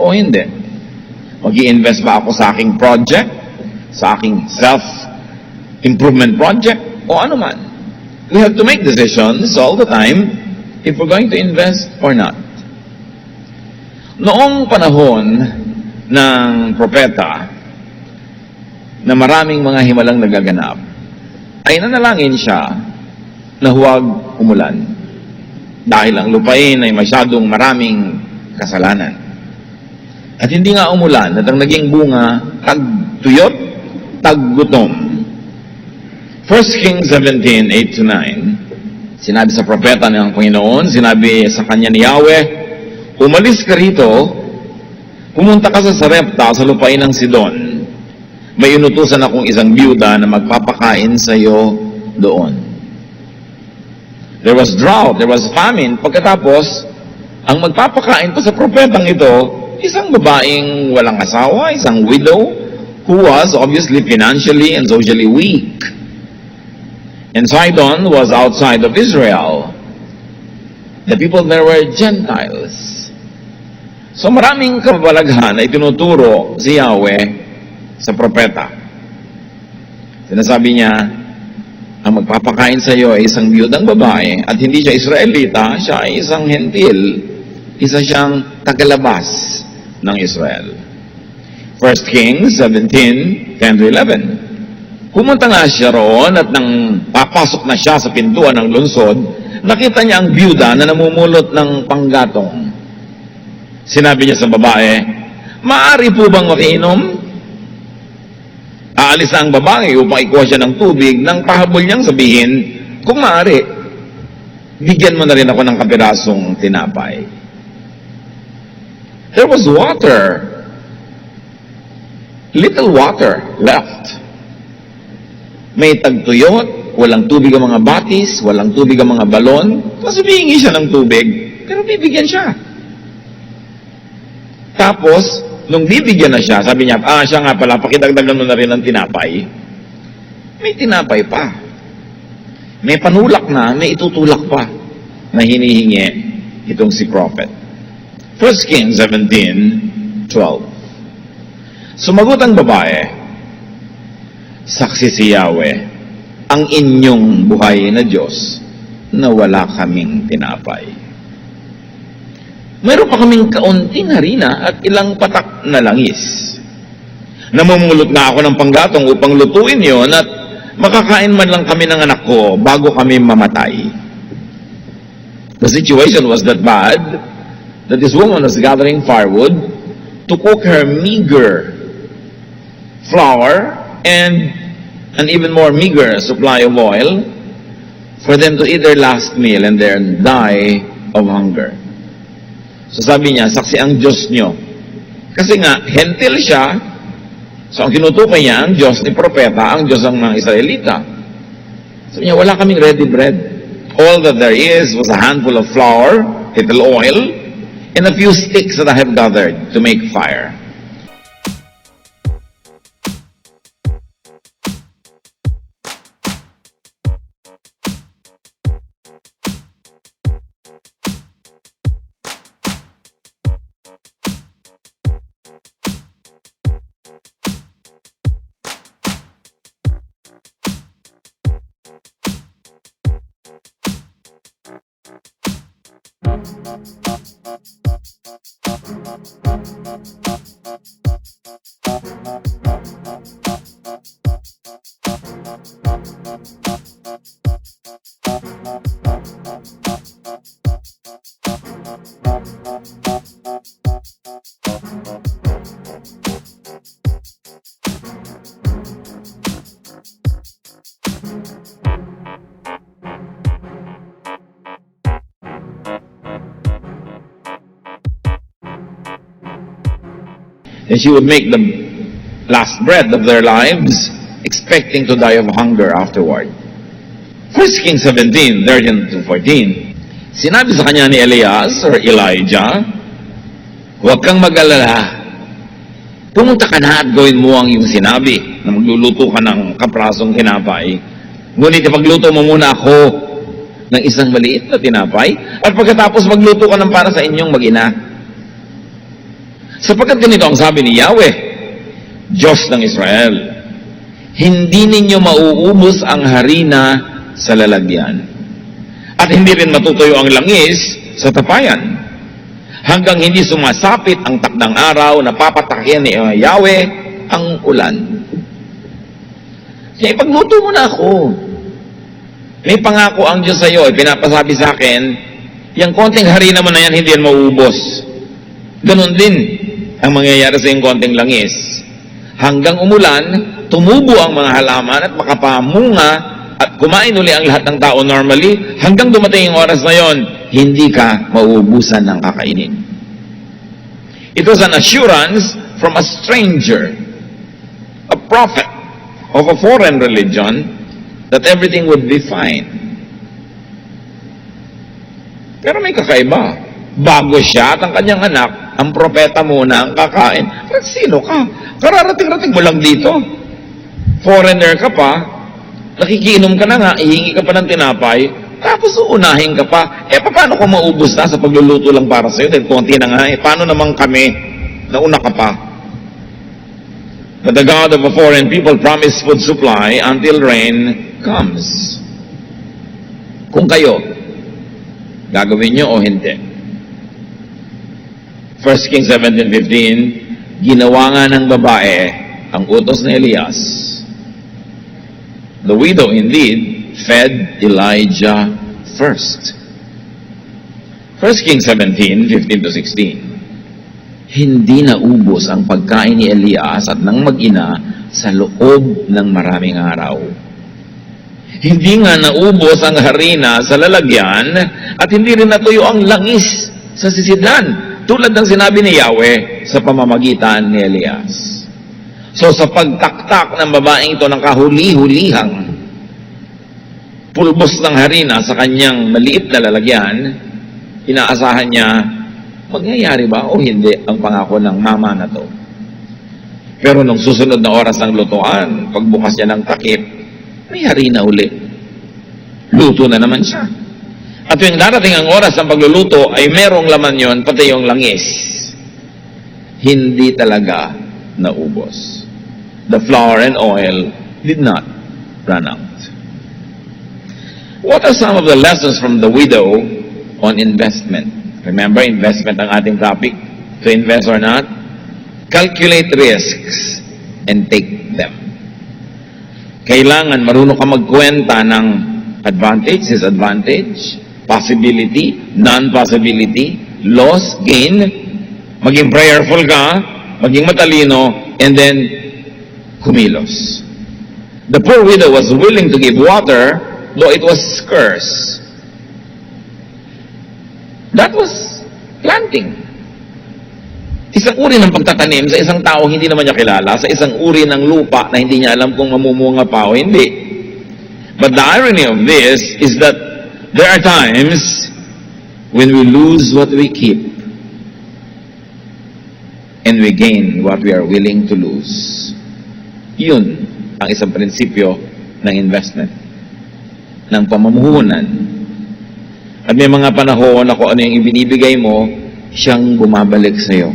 o hindi? Mag-i-invest ba ako sa aking project, sa aking self-improvement project, o ano man? We have to make decisions all the time if we're going to invest or not. Noong panahon ng propeta na maraming mga himalang nagaganap, ay nanalangin siya na huwag umulan dahil ang lupain ay masyadong maraming kasalanan. At hindi nga umulan at ang naging bunga, tagtuyot, taggutom. 1 Kings 17, 8-9, sinabi sa propeta ng Panginoon, sinabi sa kanya ni Yahweh, umalis ka rito, pumunta ka sa Sarepta sa lupain ng Sidon. May inutusan akong isang byuda na magpapakain sa iyo doon. There was drought, there was famine. Pagkatapos, ang magpapakain pa sa propetang ito, isang babaeng walang asawa, isang widow, who was obviously financially and socially weak. And Sidon was outside of Israel. The people there were Gentiles. So maraming kababalaghan ay tinuturo si Yahweh sa propeta. Sinasabi niya, ang magpapakain sa iyo ay isang biyudang babae at hindi siya Israelita, siya ay isang hentil. Isa siyang tagalabas ng Israel. 1 Kings 17, 10-11. Pumunta nga siya roon at nang papasok na siya sa pintuan ng lungsod, nakita niya ang byuda na namumulot ng panggatong. Sinabi niya sa babae, maaari po bang makiinom? Aalis na ang babae upang ikuha siya ng tubig nang pahabol niyang sabihin, kung maaari, bigyan mo na rin ako ng kapirasong tinapay. There was water. Little water left. May tagtuyot, walang tubig ang mga batis, walang tubig ang mga balon. Tapos humihingi siya ng tubig, pero bibigyan siya. Tapos, nung bibigyan na siya, sabi niya, siya nga pala, pakidagdagan mo na rin ng tinapay. May tinapay pa. May panulak na, may itutulak pa na hinihingi itong si prophet. 1 Kings 17, 12. Sumagot ang babae, saksi si Yahweh, ang inyong buhay na Diyos na wala kaming tinapay. Mayroon pa kaming kaunting harina at ilang patak na langis. Namumulot nga ako ng panggatong upang lutuin yon at makakain man lang kami ng anak ko bago kami mamatay. The situation was that bad that this woman was gathering firewood to cook her meager flour and an even more meager supply of oil for them to eat their last meal and then die of hunger. So sabi niya, saksi ang Diyos nyo. Kasi nga, hentil siya. So ang tinutukoy niya, ang Diyos ni propeta, ang Diyos ng mga Israelita. Sabi niya, wala kaming ready bread. All that there is was a handful of flour, little oil, and a few sticks that I have gathered to make fire. And she would make the last bread of their lives, expecting to die of hunger afterward. 1 Kings 17, 13-14. Sinabi sa kanya ni Elias or Elijah, huwag kang mag-alala. Pumunta ka na at gawin mo ang iyong sinabi na magluluto ka ng kaprasong tinapay. Ngunit ipagluto mo muna ako ng isang maliit na tinapay at pagkatapos magluto ka ng para sa inyong mag-ina. Sapagkat ganito ang sabi ni Yahweh, Diyos ng Israel, hindi ninyo mauubos ang harina sa lalagyan, at hindi rin matutuyo ang langis sa tapayan, hanggang hindi sumasapit ang takdang araw na papatakyan ni Yahweh ang ulan. Kaya ipagluto mo na ako. May pangako ang Diyos sa iyo, pinapasabi sa akin, yung konting harina mo na yan, hindi yan mauubos. Ganon din ang mangyayari sa yung konting langis. Hanggang umulan, tumubo ang mga halaman at makapamunga at kumain uli ang lahat ng tao normally, hanggang dumating yung oras na yon, hindi ka mauubusan ng kakainin. It was an assurance from a stranger, a prophet of a foreign religion, that everything would be fine. Pero may kakaiba. Bago siya at ang kanyang anak, ang propeta muna ang kakain. Pero sino ka? Kararating-rating mo lang dito. Foreigner ka pa, nakikiinom ka na nga, ihingi ka pa ng tinapay, tapos uunahin ka pa. Paano kung maubos na sa pagluluto lang para sa'yo? Dahil konti na nga, paano naman kami? Nauna ka pa. But the God of a foreign people promised food supply until rain comes. Kung kayo, gagawin nyo o hindi. 1 Kings 17:15, ginawa nga ng babae ang utos ni Elias. The widow indeed fed Elijah first. 1 Kings 17:15-16. Hindi naubos ang pagkain ni Elias at ng mag-ina sa loob ng maraming araw. Hindi nga naubos ang harina sa lalagyan at hindi rin natuyo ang langis sa sisidlan, tulad ng sinabi ni Yahweh sa pamamagitan ni Elias. So sa pagtaktak ng babaeng ito ng kahuli-hulihang pulbos ng harina sa kanyang maliit na lalagyan, inaasahan niya, mangyayari ba o hindi ang pangako ng mama na to? Pero nung susunod na oras ng lutuan, pagbukas niya ng takip, may harina uli. Luto na naman siya. At yung darating ang oras ng pagluluto, ay merong laman yon, pati yung langis. Hindi talaga naubos. The flour and oil did not run out. What are some of the lessons from the widow on investment? Remember, investment ang ating topic. To invest or not, calculate risks and take them. Kailangan marunong ka magkwenta ng advantage, disadvantage, possibility, non-possibility, loss, gain, maging prayerful ka, maging matalino, and then kumilos. The poor widow was willing to give water, though it was scarce. That was planting. Isang uri ng pagtatanim sa isang tao hindi naman niya kilala, sa isang uri ng lupa na hindi niya alam kung mamumunga pa o hindi. But the irony of this is that there are times when we lose what we keep and we gain what we are willing to lose. Yun ang isang prinsipyo ng investment, ng pamumuhunan. At may mga panahon na kung ano yung ibinibigay mo, siyang bumabalik sa iyo.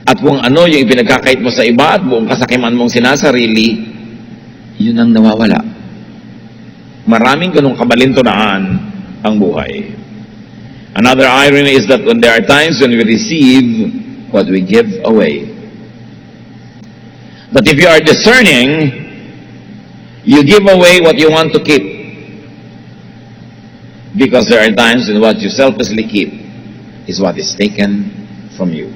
At kung ano yung ipinagkakait mo sa iba at buong kasakiman mong sinasarili, yun ang nawawala. Maraming ganong kabalintunaan ang buhay. Another irony is that when there are times when we receive what we give away. That if you are discerning, you give away what you want to keep. Because there are times when what you selflessly keep is what is taken from you.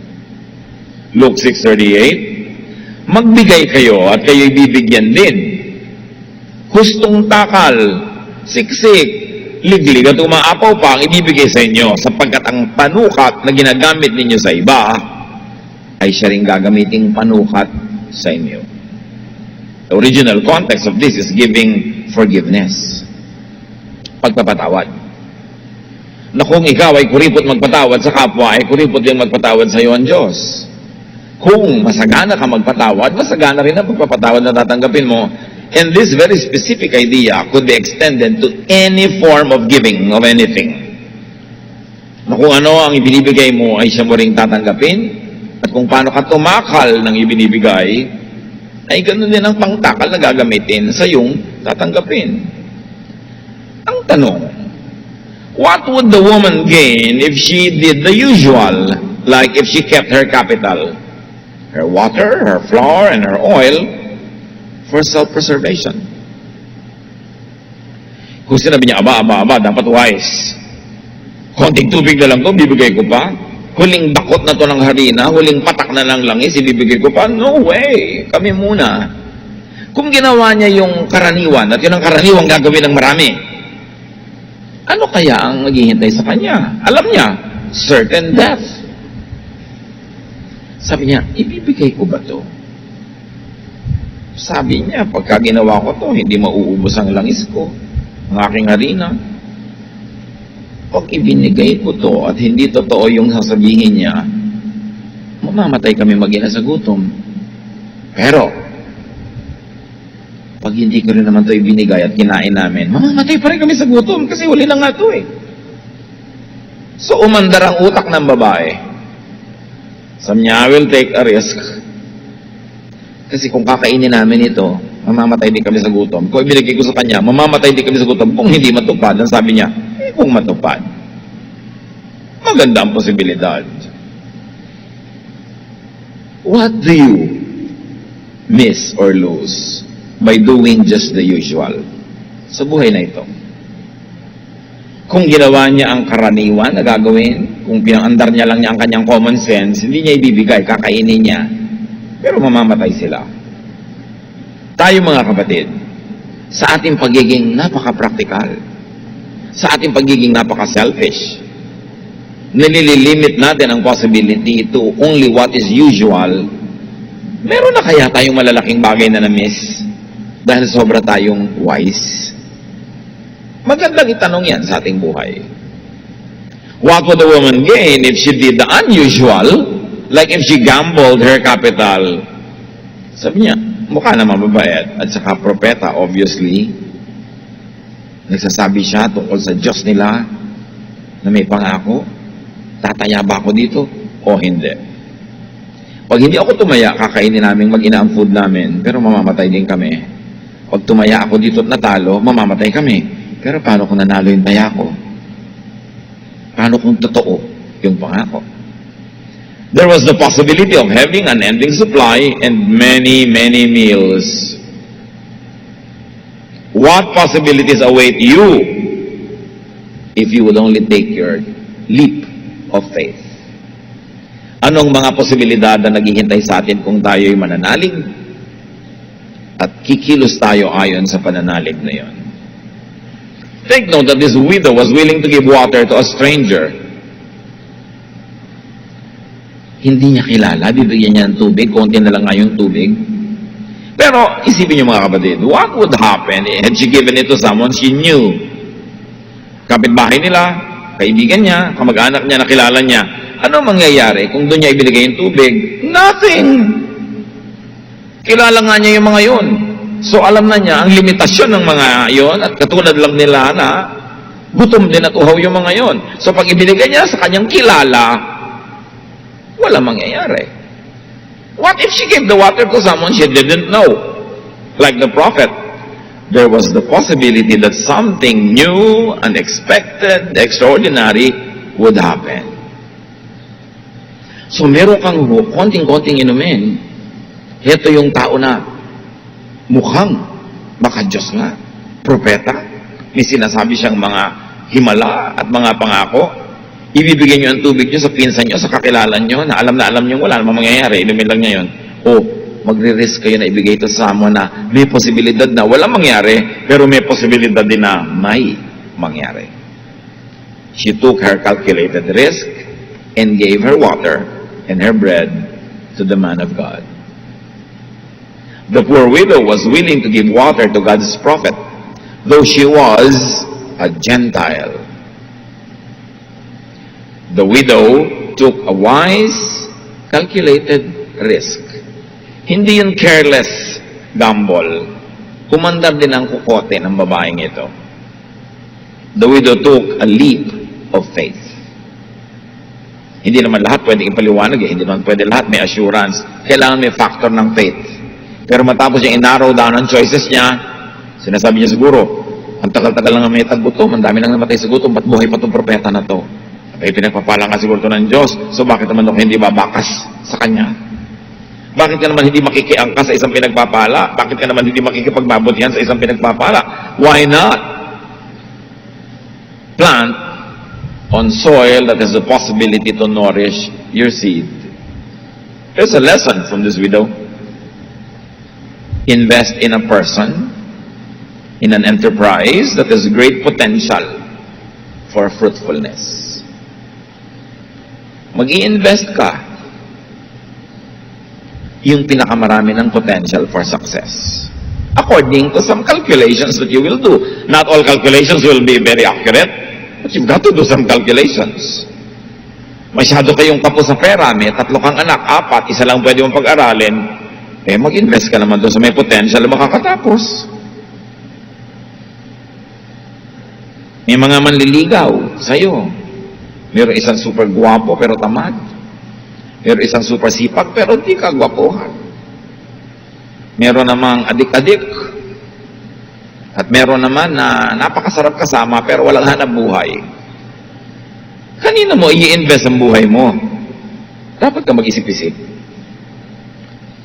Luke 6:38, magbigay kayo at kayo'y bibigyan din. Hustong takal, siksik, liglig at umaapaw pa ang ibibigay sa inyo, sapagkat ang panukat na ginagamit ninyo sa iba ay siya rin gagamiting panukat sa inyo. The original context of this is giving forgiveness. Pagpapatawad. Na kung ikaw ay kuripot magpatawad sa kapwa, ay kuripot din magpatawad sa iyo ang Diyos. Kung masagana ka magpatawad, masagana rin ang pagpapatawad na tatanggapin mo. And this very specific idea could be extended to any form of giving of anything. Na kung ano ang ibinibigay mo ay siya mo ring tatanggapin, At kung paano ka tumakal ng ibinibigay, ay ganoon din ang pangtakal na gagamitin sa iyong tatanggapin. Ang tanong, what would the woman gain if she did the usual, like if she kept her capital, her water, her flour, and her oil, for self-preservation? Kung sinabi niya, aba, dapat wise. Konting tubig na lang to, bibigay ko pa. Huling bakot na to ng harina, huling patak na ng langis, ibibigay ko pa. No way! Kami muna. Kung ginawa niya yung karaniwan, at yun ang karaniwang gagawin ng marami, ano kaya ang maghihintay sa kanya? Alam niya, certain death. Sabi niya, ibibigay ko ba to? Sabi niya, pagka ginawa ko to, hindi mauubos ang langis ko, ang aking harina. Pag ibinigay ko to at hindi totoo yung sasabihin niya, mamamatay kami mag-ina sa gutom. Pero, pag hindi ko rin naman to ibinigay at kinain namin, mamamatay pa rin kami sa gutom kasi huli lang nga to eh. So, umandar ang utak ng babae. Sabi niya, I will take a risk. Kasi kung kakainin namin ito, mamamatay din kami sa gutom. Kung ibinigay ko sa kanya, mamamatay din kami sa gutom kung hindi matupad. Ang sabi niya, kung matupad, maganda ang posibilidad. What do you miss or lose by doing just the usual sa buhay na ito? Kung ginawa niya ang karaniwan na gagawin, kung pinangandar niya lang niya ang kanyang common sense, hindi niya ibibigay, kakainin niya, pero mamamatay sila. Tayo mga kapatid, sa ating pagiging napaka-practical, sa ating pagiging napaka-selfish, nililimit natin ang possibility to only what is usual. Meron na kaya tayong malalaking bagay na na-miss dahil sobra tayong wise? Magandang itanong yan sa ating buhay. What would the woman gain if she did the unusual, like if she gambled her capital? Sabi niya, mukha na mababayad. At saka propeta, obviously, nagsasabi siya tungkol sa Diyos nila na may pangako. Tataya ba ako dito o hindi? Pag hindi ako tumaya, kakainin namin mag-ina ang food namin, pero mamamatay din kami. Pag tumaya ako dito at natalo, mamamatay kami. Pero paano kung nanalo yung taya ko? Paano kung totoo yung pangako? There was the possibility of having an ending supply and many, many meals. What possibilities await you if you would only take your leap of faith? Anong mga posibilidad na naghihintay sa atin kung tayo'y mananalig at kikilos tayo ayon sa pananalig na yon? Take note that this widow was willing to give water to a stranger. Hindi niya kilala, bibigyan niya ng tubig, konti na lang nga yung tubig. Pero, isipin niyo mga kapatid, what would happen had she given it to someone she knew? Kapitbahay nila, kaibigan niya, kamag-anak niya, nakilala niya. Ano mangyayari kung doon niya ibinigay yung tubig? Nothing! Kilala nga niya yung mga yon. So, alam na niya ang limitasyon ng mga yon at katulad lang nila na gutom din at uhaw yung mga yon. So, pag ibinigay niya sa kanyang kilala, wala mangyayari. What if she gave the water to someone she didn't know? Like the prophet, there was the possibility that something new, unexpected, extraordinary would happen. So meron kang konting-konting inumin. Ito yung tao na mukhang baka Diyos nga, propeta, may sinasabi siyang mga himala at mga pangako. Ibibigay niyo ang tubig niyo sa pinsan niyo, sa kakilala niyo, na alam niyo wala namang mangyayari, inumin lang niya yun. O, magre-risk kayo na ibigay ito sa someone na may posibilidad na wala mangyari, pero may posibilidad din na may mangyari. She took her calculated risk and gave her water and her bread to the man of God. The poor widow was willing to give water to God's prophet, though she was a Gentile. The widow took a wise, calculated risk. Hindi yun careless gamble. Kumandar din ang kukote ng babaeng ito. The widow took a leap of faith. Hindi naman lahat pwedeng ipaliwanag eh. Hindi naman pwede lahat may assurance. Kailangan may factor ng faith. Pero matapos niya in-narrow down ang choices niya, sinasabi niya siguro, ang tagal-tagal lang may tagbutom, ang dami lang namatay sa gutom, ba't buhay pa itong propeta na to? Ay, pinagpapala nga siguro ito ng Diyos. So bakit naman ako hindi babakas sa Kanya? Bakit ka naman hindi makikiangkas sa isang pinagpapala? Bakit ka naman hindi makikipagbabutihan sa isang pinagpapala? Why not plant on soil that has the possibility to nourish your seed? There's a lesson from this widow. Invest in a person, in an enterprise that has great potential for fruitfulness. Mag-i-invest ka yung pinakamarami ng potential for success. According to some calculations that you will do. Not all calculations will be very accurate, but you've got to do some calculations. Masyado kayong kapos sa pera, may 3 kang anak, 4, isa lang pwede mong pag-aralin, eh mag-invest ka naman doon sa may potential na makakatapos. May mga manliligaw sa'yo. Meron isang super guwapo pero tamad. Meron isang super sipag pero di ka gwapuhan. Meron namang adik-adik. At meron naman na napakasarap kasama pero walang hanap buhay. Kanina mo i-invest ang buhay mo? Dapat ka mag-isip-isip.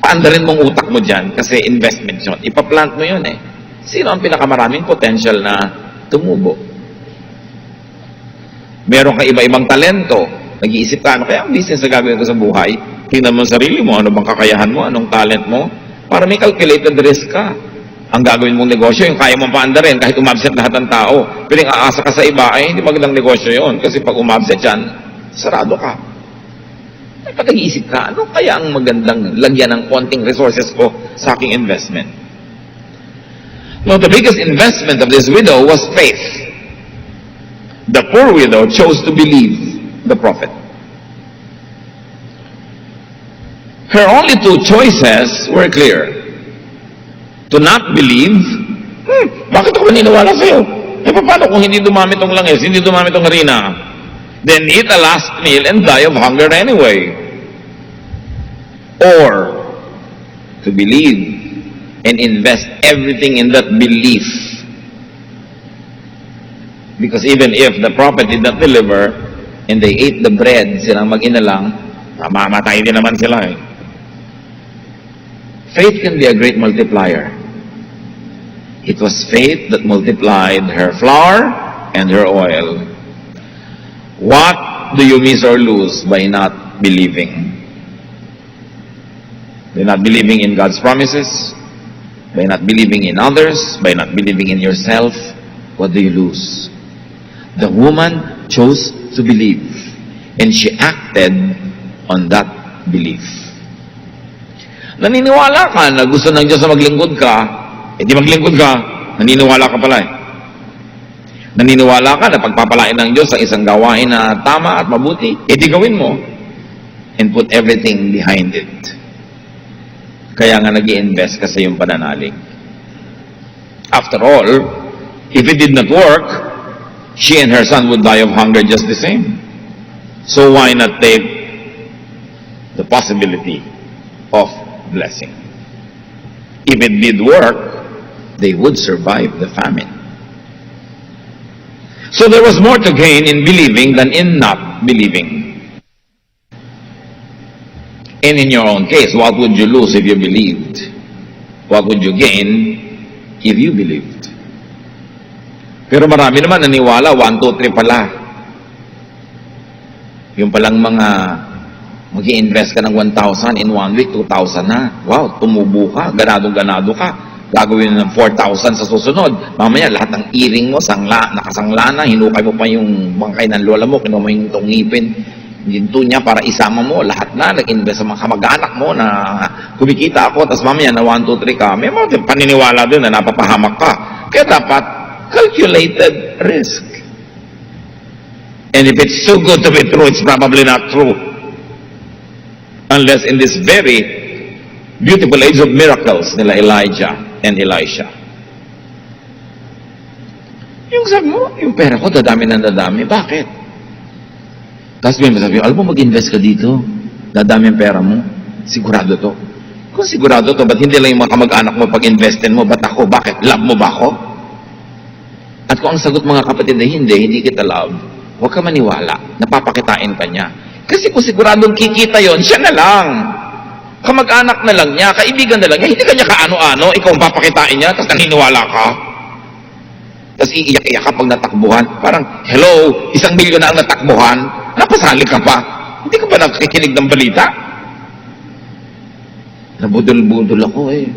Paandarin mong utak mo dyan kasi investment yun. Ipaplant mo yun eh. Sino ang pinakamaraming potential na tumubo? Meron ka iba-ibang talento. Nag-iisip ka, ano kaya ang business na gagawin ko sa buhay? Tingnan mo ang sarili mo, ano bang kakayahan mo, anong talent mo, para may calculated risk ka. Ang gagawin mong negosyo, yung kaya mong paandarin, kahit umabsent lahat ng tao. Piling aasa ka sa iba, ay hindi magandang negosyo yon. Kasi pag umabsent yan, sarado ka. Ay, pag nag-iisip ka, ano kaya ang magandang lagyan ng konting resources ko sa aking investment? Now, the biggest investment of this widow was faith. The poor widow chose to believe the prophet. Her only 2 choices were clear. To not believe, bakit ako naniniwala sa'yo? Eh, paano kung hindi dumami tong langis, hindi dumami tong harina? Then eat a last meal and die of hunger anyway. Or, to believe and invest everything in that belief. Because even if the prophet did not deliver, and they ate the bread, silang mag-ina lang, mamamatay din naman sila eh. Faith can be a great multiplier. It was faith that multiplied her flour and her oil. What do you miss or lose by not believing? By not believing in God's promises? By not believing in others? By not believing in yourself? What do you lose? The woman chose to believe, and she acted on that belief. Naniniwala ka na gusto ng Diyos na maglingkod ka, di maglingkod ka, naniniwala ka pala eh. Naniniwala ka na pagpapalain ng Diyos ang isang gawain na tama at mabuti, di gawin mo, and put everything behind it. Kaya nga nag-i-invest ka sa iyong pananalig. After all, if it did not work, she and her son would die of hunger just the same. So why not take the possibility of blessing? If it did work, they would survive the famine. So there was more to gain in believing than in not believing. And in your own case, what would you lose if you believed? What would you gain if you believed? Pero marami naman naniwala, 1, 2, 3 pala. Yung palang mga mag-i-invest ka ng 1,000 in 1 week, 2,000 na. Wow, tumubo ka, ganado-ganado ka. Gagawin ng 4,000 sa susunod. Mamaya, lahat ng earring mo, nakasangla na, hinukay mo pa yung bangkay ng lola mo, kinuha mo yung tungipin, ginto niya para isama mo, lahat na, nag-invest sa mga kamag-anak mo na kumikita ako, tapos mamaya na 1, 2, 3 ka. May mga paniniwala doon na napapahamak ka. Kaya dapat, calculated risk. And if it's too good to be true, it's probably not true. Unless in this very beautiful age of miracles nila Elijah and Elisha. Yung sabi mo, yung pera ko dadami ng dadami. Bakit? Tapos may masabi, alam mo, mag-invest ka dito. Dadami ang pera mo. Sigurado to. Kung sigurado to, ba't hindi lang yung mga kamag-anak mo pag-investin mo? Ba't ako? Bakit? Love mo ba ako? At kung ang sagot mga kapatid ay hindi kita love, huwag ka maniwala. Napapakitain ka niya. Kasi kung siguradong kikita yon, siya na lang. Kamag-anak na lang niya, kaibigan na lang niya, hindi ka niya kaano-ano, ikaw ang papakitain niya, tapos naniniwala ka. Tapos iiyak-iyak ka pag natakbuhan. Parang, hello, 1 milyon na ang natakbuhan, napasali ka pa. Hindi ka ba nakikinig ng balita? Nabudol-budol ako eh.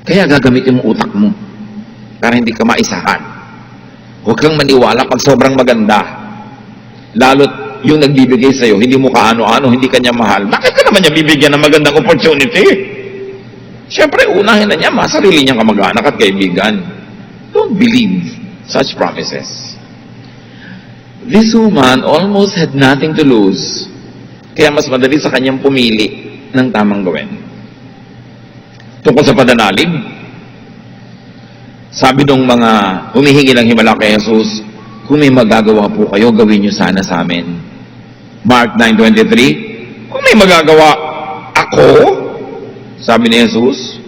Kaya gagamitin mo utak mo para hindi ka maisahan. Huwag kang maniwala pag sobrang maganda. Lalo't yung nagbibigay sa'yo, hindi mo kaano-ano, hindi kanya mahal. Bakit ka naman niya bibigyan ng magandang opportunity? Siyempre, unahin na niya sarili niyang kamag-anak at kaibigan. Don't believe such promises. This woman almost had nothing to lose. Kaya mas madali sa kanyang pumili ng tamang gawin. Tungkol sa pananalig, sabi ng mga humihingi ng himala kay Jesus, kung may magagawa po kayo, gawin niyo sana sa amin. Mark 9:23, kung may magagawa ako, sabi ni Jesus,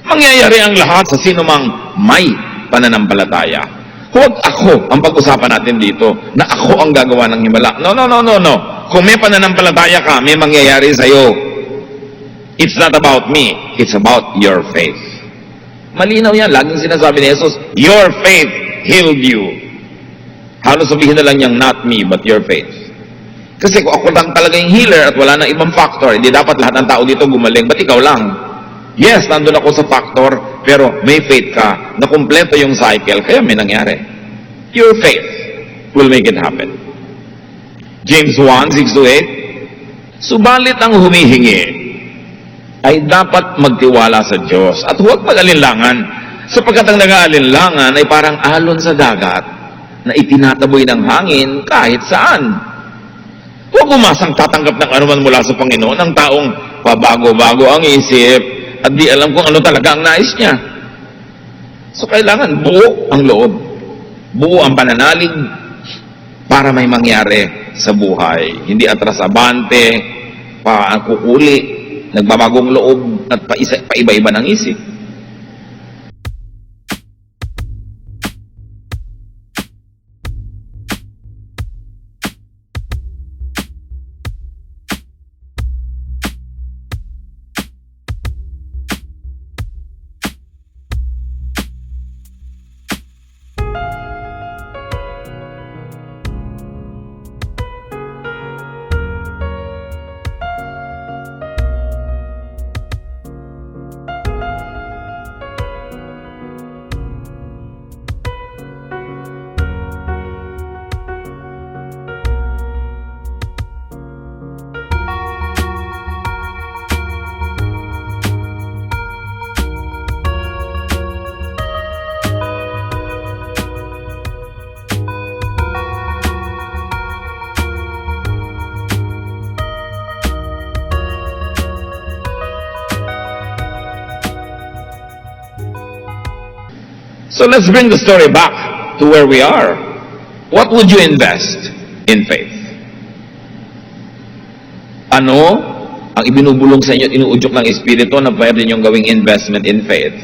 mangyayari ang lahat sa sinumang may pananampalataya. Huwag ako ang pag-usapan natin dito na ako ang gagawa ng himala. No. Kung may pananampalataya ka, may mangyayari sa'yo. It's not about me. It's about your faith. Malinaw yan. Laging sinasabi ni Jesus, your faith healed you. Halos sabihin na lang niyang, not me, but your faith. Kasi kung ako lang talaga yung healer at wala na ibang factor, hindi dapat lahat ng tao dito gumaling. Ba't ikaw lang? Yes, nandun ako sa factor, pero may faith ka na kumpleto yung cycle, kaya may nangyari. Your faith will make it happen. James 1:6-8, subalit ang humihingi ay dapat magtiwala sa Diyos at huwag mag-alinlangan, sapagkat ang nag-aalinlangan ay parang alon sa dagat na itinataboy ng hangin kahit saan. Huwag umasang tatanggap ng anuman mula sa Panginoon ang taong pabago-bago ang isip at di alam kung ano talaga ang nais niya. So kailangan buo ang loob, buo ang pananalig para may mangyari sa buhay. Hindi atras-abante, kukuli, nagbabagong loob at paiba-iba ng isip. So let's bring the story back to where we are. What would you invest in faith? Ano ang ibinubulong sa inyo at inuudyok ng Espiritu na pwede niyong gawing investment in faith?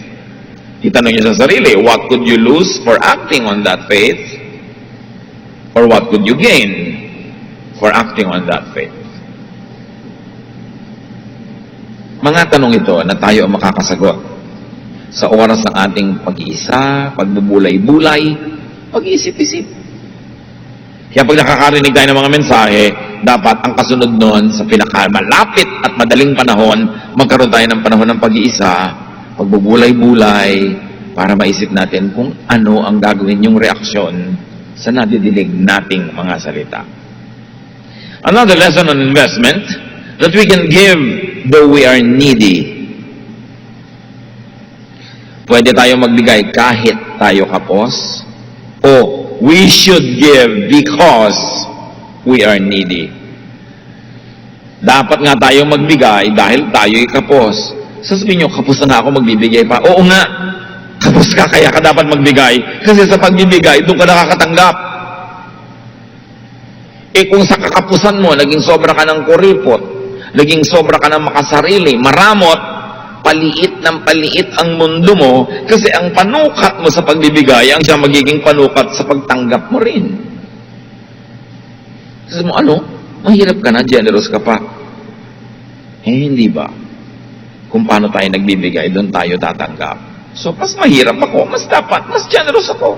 Itanong niyo sa sarili, what could you lose for acting on that faith? Or what could you gain for acting on that faith? Mga tanong ito na tayo ang makakasagot sa oras ng ating pag-iisa, pagbubulay-bulay, pag-iisip-isip. Kaya pag nakakarinig tayo ng mga mensahe, dapat ang kasunod nun sa pinakamalapit at madaling panahon, magkaroon tayo ng panahon ng pag-iisa, pagbubulay-bulay, para maisip natin kung ano ang gagawin yung reaksyon sa nadidinig nating mga salita. Another lesson on investment, that we can give though we are needy. Pwede tayo magbigay kahit tayo kapos, o we should give because we are needy. Dapat nga tayo magbigay dahil tayo'y kapos. Sasabihin nyo, kapos na ako, magbibigay pa. Oo nga, kapos ka, kaya ka dapat magbigay. Kasi sa pagbibigay, doon ka nakakatanggap. Kung sa kakapusan mo, naging sobra ka ng kuripot, naging sobra ka ng makasarili, maramot, paliit ng paliit ang mundo mo, kasi ang panukat mo sa pagbibigay, ang siya magiging panukat sa pagtanggap mo rin. Kasi mo, mahirap ka na, generous ka pa. Hindi ba? Kung paano tayo nagbibigay, doon tayo tatanggap. So, mas mahirap ako, mas generous ako.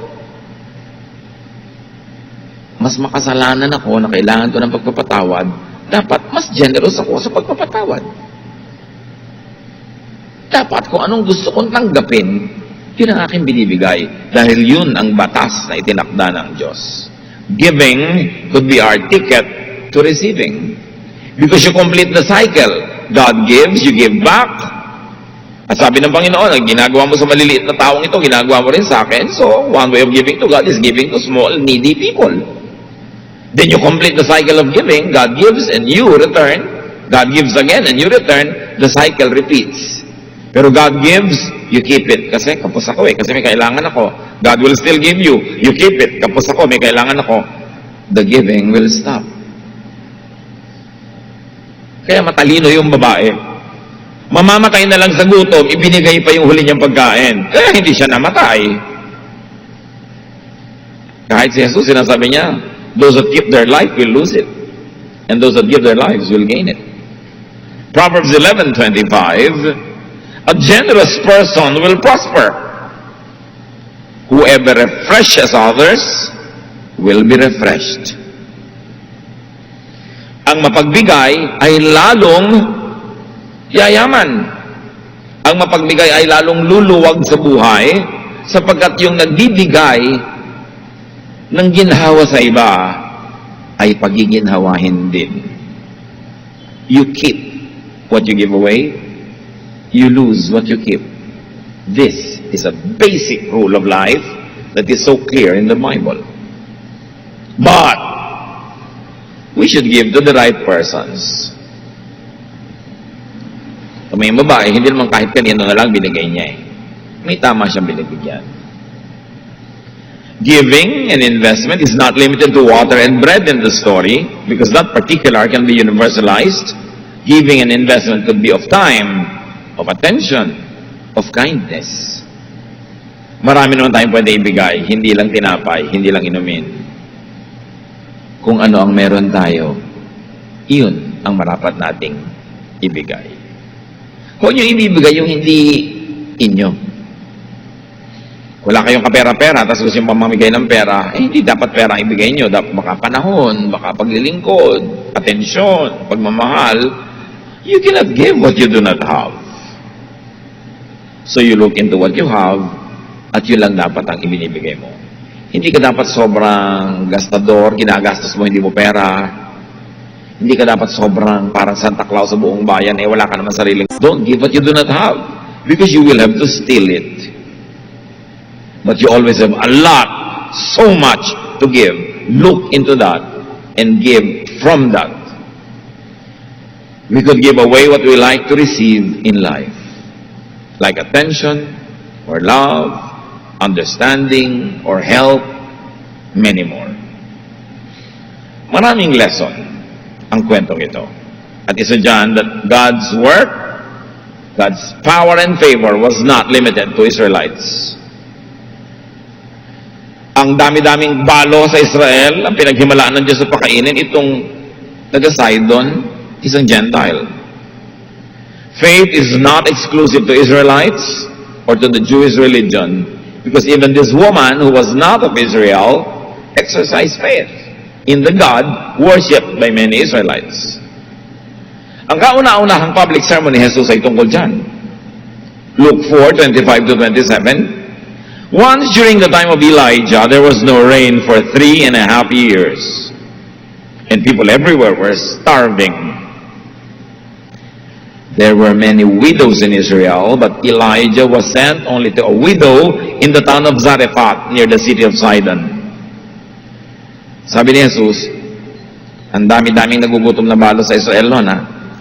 Mas makasalanan ako na kailangan ko ng pagpapatawad, dapat mas generous ako sa pagpapatawad. Dapat kung anong gusto kong tanggapin, yun ang aking binibigay. Dahil yun ang batas na itinakda ng Diyos. Giving could be our ticket to receiving. Because you complete the cycle. God gives, you give back. At sabi ng Panginoon, ang ginagawa mo sa maliliit na taong ito, ginagawa mo rin sa akin. So, one way of giving to God is giving to small, needy people. Then you complete the cycle of giving. God gives and you return. God gives again and you return. The cycle repeats. Pero God gives, you keep it. Kasi kapos ako kasi may kailangan ako. God will still give you. You keep it. Kapos ako, may kailangan ako. The giving will stop. Kaya matalino yung babae. Mamamatay na lang sa gutom, ibinigay pa yung huli niyang pagkain. Kaya hindi siya namatay. Kahit si Jesus, sinasabi niya, those that keep their life will lose it. And those that give their lives will gain it. Proverbs 11:25, a generous person will prosper. Whoever refreshes others will be refreshed. Ang mapagbigay ay lalong yayaman. Ang mapagbigay ay lalong luluwag sa buhay sapagkat yung nagbibigay ng ginhawa sa iba ay pagiginhawahin din. You keep what you give away, you lose what you keep. This is a basic rule of life that is so clear in the Bible. But we should give to the right persons. May babae, hindi naman kahit kanino na lang binigay niya eh. May tama siyang binibigyan. Giving and investment is not limited to water and bread in the story because that particular can be universalized. Giving and investment could be of time, of attention, of kindness. Marami naman tayong pwede ibigay, hindi lang tinapay, hindi lang inumin. Kung ano ang meron tayo, iyon ang marapat nating ibigay. Huwag niyo ibibigay yung hindi inyo. Wala kayong kapera-pera, tapos gusto yung pamamigay ng pera, hindi dapat pera ang ibigay nyo. Dapat baka panahon, baka paglilingkod, atensyon, pagmamahal. You cannot give what you do not have. So you look into what you have, at yun lang dapat ang ibinibigay mo. Hindi ka dapat sobrang gastador, ginagastos mo, hindi mo pera. Hindi ka dapat sobrang parang Santa Claus sa buong bayan, wala ka naman sariling. Don't give what you do not have, because you will have to steal it. But you always have a lot, so much to give. Look into that and give from that. We could give away what we like to receive in life. Like attention, or love, understanding, or help, many more. Maraming lesson ang kwentong ito. At isa dyan that God's work, God's power and favor was not limited to Israelites. Ang dami-daming balo sa Israel, ang pinaghimalaan ng Diyos sa pakainin, itong taga-Sidon, isang Gentile. Faith is not exclusive to Israelites or to the Jewish religion, because even this woman who was not of Israel exercised faith in the God worshipped by many Israelites. Ang kauna-unahang public sermon ni Jesus ay tungkol dyan. Luke 4:25-27. Once during the time of Elijah, there was no rain for 3.5 years. And people everywhere were starving. There were many widows in Israel, but Elijah was sent only to a widow in the town of Zarephath, near the city of Sidon. Sabi ni Jesus, ang dami-daming nagugutom na balo sa Israel noon,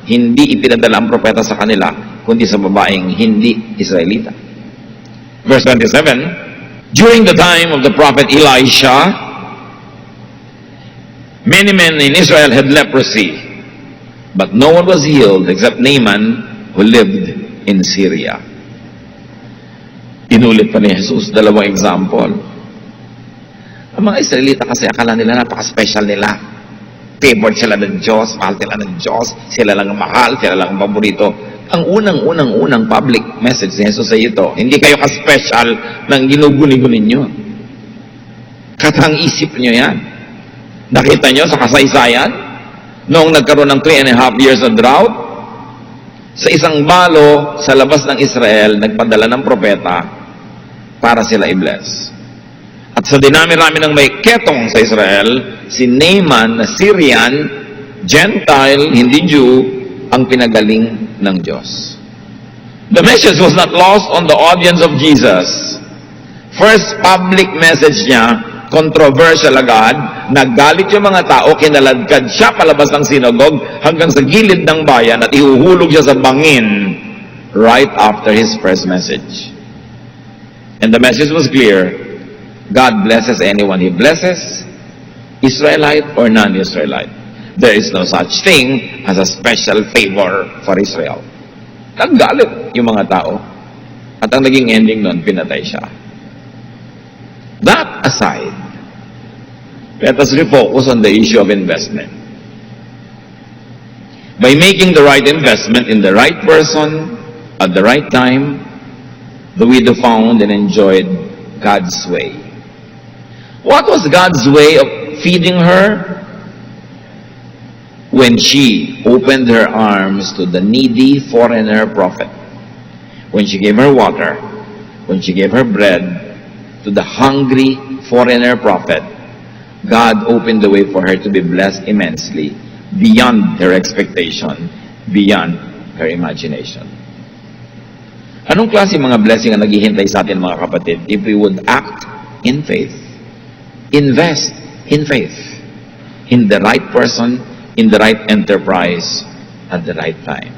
hindi ipinadala ang propeta sa kanila, kundi sa babaeng hindi Israelita. Verse 27, during the time of the prophet Elisha, Many men in Israel had leprosy, but no one was healed except Naaman who lived in Syria. Inulit pa ni Jesus, dalawang example. Ang mga Israelita kasi akala nila napaka-special nila. Favored sila ng Diyos, mahal sila ng Diyos, sila lang ang mahal, sila lang ang paborito. Ang unang public message ni Jesus ay ito, hindi kayo ka-special ng ginuguni-guni nyo. Katang isip nyo yan. Nakita nyo sa kasaysayan, noong nagkaroon ng 3.5 years of drought, sa isang balo sa labas ng Israel, nagpadala ng propeta para sila i-bless. At sa dinami-rami ng may ketong sa Israel, si Naaman na Syrian, Gentile, hindi Jew, ang pinagaling ng Diyos. The message was not lost on the audience of Jesus. First public message niya, controversial agad, naggalit yung mga tao, kinaladkad siya palabas ng sinagog hanggang sa gilid ng bayan at ihuhulog siya sa bangin right after his first message. And the message was clear. God blesses anyone He blesses, Israelite or non-Israelite. There is no such thing as a special favor for Israel. Naggalit yung mga tao. At ang naging ending nun, pinatay siya. That aside, let us refocus on the issue of investment. By making the right investment in the right person at the right time, the widow found and enjoyed God's way. What was God's way of feeding her? When she opened her arms to the needy foreigner prophet. When she gave her water. When she gave her bread to the hungry foreigner prophet. God opened the way for her to be blessed immensely, beyond her expectation, beyond her imagination. Anong klase mga blessing ang naghihintay sa atin mga kapatid if we would act in faith? Invest in faith. In the right person, in the right enterprise, at the right time.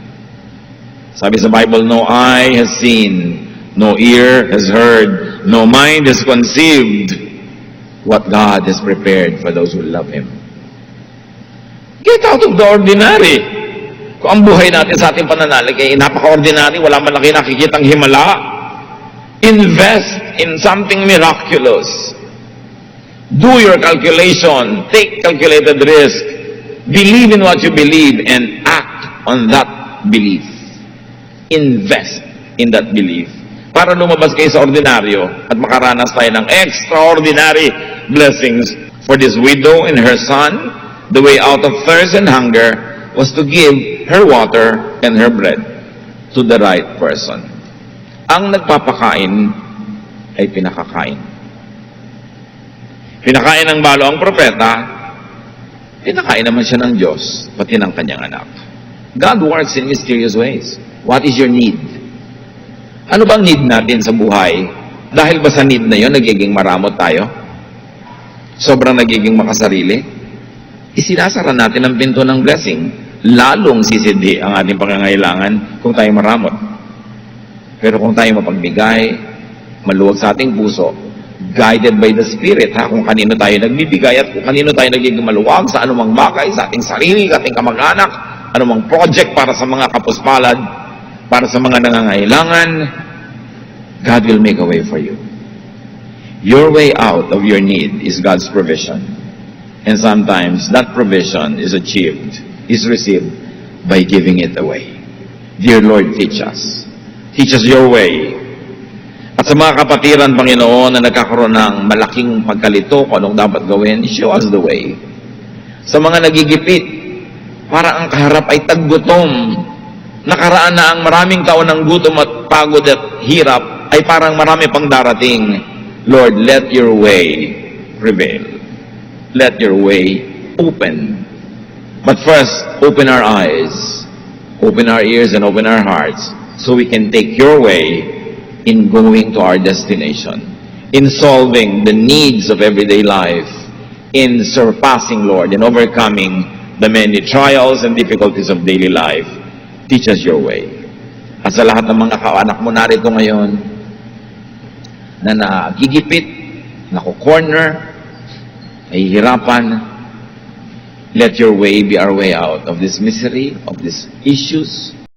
Sabi sa Bible, no eye has seen, no ear has heard, no mind has conceived what God has prepared for those who love Him. Get out of the ordinary. Kung ang buhay natin sa ating pananalig ay napaka-ordinary, wala man lang nakikitang himala, invest in something miraculous. Do your calculation. Take calculated risk. Believe in what you believe and act on that belief. Invest in that belief. Para lumabas kayo sa ordinaryo at makaranas tayo ng extraordinary blessings. For this widow and her son, the way out of thirst and hunger was to give her water and her bread to the right person. Ang nagpapakain ay pinakakain. Pinakain ng balo ang propeta, pinakain naman siya ng Diyos, pati ng kanyang anak. God works in mysterious ways. What is your need? Ano bang need natin sa buhay? Dahil ba sa need na yon nagiging maramot tayo? Sobrang nagiging makasarili? Isinasara natin ang pinto ng blessing. Lalong sisidi ang ating pangangailangan kung tayo maramot. Pero kung tayo mapagbigay, maluwag sa ating puso, guided by the Spirit, kung kanino tayo nagbibigay at kung kanino tayo nagiging maluwag sa anumang bagay, sa ating sarili, sa ating kamag-anak, anumang project para sa mga kapuspalad, para sa mga nangangailangan, God will make a way for you. Your way out of your need is God's provision. And sometimes that provision is received by giving it away. Dear Lord, teach us. Teach us your way. At sa mga kapatiran, Panginoon, na nagkakaroon ng malaking pagkalito kung anong dapat gawin, show us the way. Sa mga nagigipit, para ang kaharap ay taggutom. Nakaraan na ang maraming taon ng gutom at pagod at hirap, ay parang marami pang darating. Lord, let your way prevail. Let your way open. But first, open our eyes, open our ears, and open our hearts so we can take your way in going to our destination, in solving the needs of everyday life, in surpassing, Lord, and overcoming the many trials and difficulties of daily life. Teach us your way. At sa lahat ng mga kaanak mo narito ngayon, na nagigipit, nakukorner, nahihirapan, let your way be our way out of this misery, of these issues,